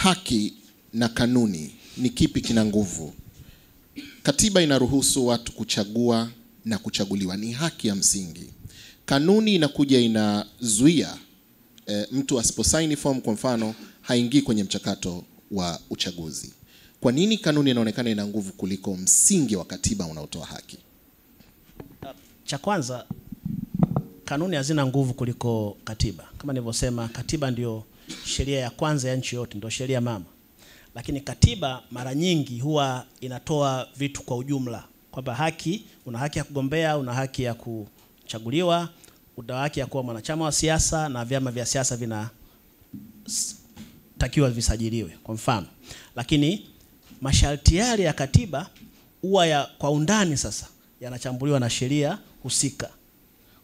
haki na kanuni ni kipi kina nguvu? Katiba inaruhusu watu kuchagua na kuchaguliwa, ni haki ya msingi. Kanuni inakuja inazuia mtu asiposaini form kwa mfano haingii kwenye mchakato wa uchaguzi. Kwa nini kanuni inaonekana ina nguvu kuliko msingi wa katiba unaotoa haki? Cha kwanza, kanuni hazina nguvu kuliko katiba. Kama nilivyosema, katiba ndio sheria ya kwanza ya nchi yote, ndio sheria mama. Lakini katiba mara nyingi huwa inatoa vitu kwa ujumla, kwamba haki, una haki ya kugombea, una haki ya kuchaguliwa, una haki ya kuwa mwanachama wa siasa, na vyama vya siasa vinatakiwa visajiliwe kwa mfano. Lakini masharti yale ya katiba huwa kwa undani sasa yanachambuliwa na sheria husika.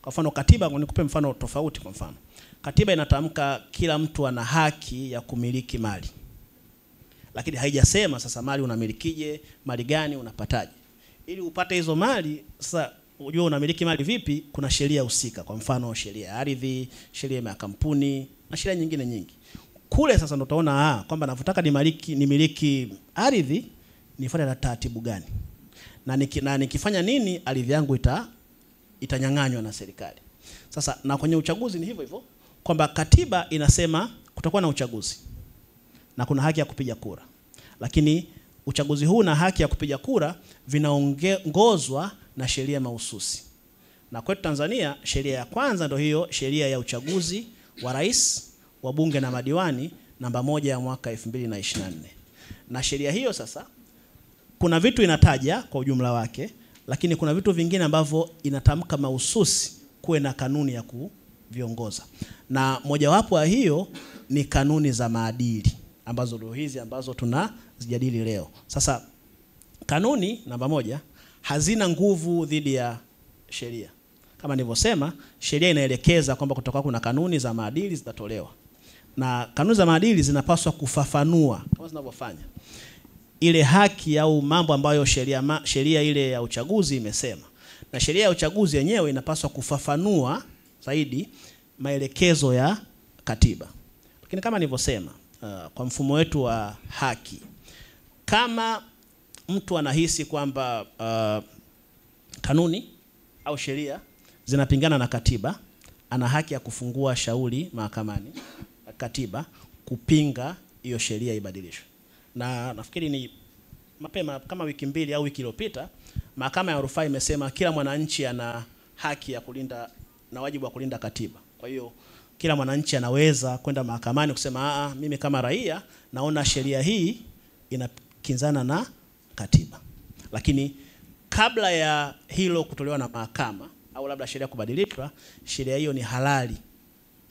Kwa mfano katiba, nikupe mfano tofauti. Kwa mfano katiba inatamka kila mtu ana haki ya kumiliki mali, lakini haijasema sasa mali unamilikije, mali gani unapataje. Ili upate hizo mali, sasa ujue unamiliki mali vipi, kuna sheria husika. Kwa mfano sheria ya ardhi, sheria ya kampuni na sheria nyingine nyingi. Kule sasa ndo utaona kwamba navutaka nimiliki ardhi, nifuate na taratibu gani, na nikifanya nini ardhi yangu itanyang'anywa na serikali. Sasa na kwenye uchaguzi ni hivyo hivyo, kwamba katiba inasema kutakuwa na uchaguzi na kuna haki ya kupiga kura, lakini uchaguzi huu na haki ya kupiga kura vinaongozwa na sheria mahususi. Na kwetu Tanzania sheria ya kwanza ndio hiyo sheria ya uchaguzi wa rais, wa bunge na madiwani namba 1 ya mwaka 2024. Na sheria hiyo sasa kuna vitu inataja kwa ujumla wake, lakini kuna vitu vingine ambavyo inatamka mahususi kuwe na kanuni ya kuviongoza. Na mojawapo ya hiyo ni kanuni za maadili, ambazo ndio hizi ambazo tunazijadili leo. Sasa kanuni namba 1 hazina nguvu dhidi ya sheria. Kama nilivyosema, sheria inaelekeza kwamba kutakuwa kuna kanuni za maadili zitatolewa. Na kanuni za maadili zinapaswa kufafanua kama zinavyofanya ile haki au mambo ambayo sheria ile ya uchaguzi imesema. Na sheria ya uchaguzi yenyewe inapaswa kufafanua zaidi maelekezo ya katiba. Lakini kama nilivyosema, kwa mfumo wetu wa haki, kama mtu anahisi kwamba kanuni au sheria zinapingana na katiba, ana haki ya kufungua shauri mahakamani katiba kupinga hiyo sheria ibadilishwe. Na nafikiri ni mapema kama wiki 2 au wiki iliyopita, mahakama ya rufaa imesema kila mwananchi ana haki ya kulinda na wajibu wa kulinda katiba. Kwa hiyo kila mwananchi anaweza kwenda mahakamani kusema mimi kama raia naona sheria hii inakinzana na katiba. Lakini kabla ya hilo kutolewa na mahakama au labda sheria kubadilishwa, sheria hiyo ni halali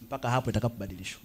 mpaka hapo itakapobadilishwa.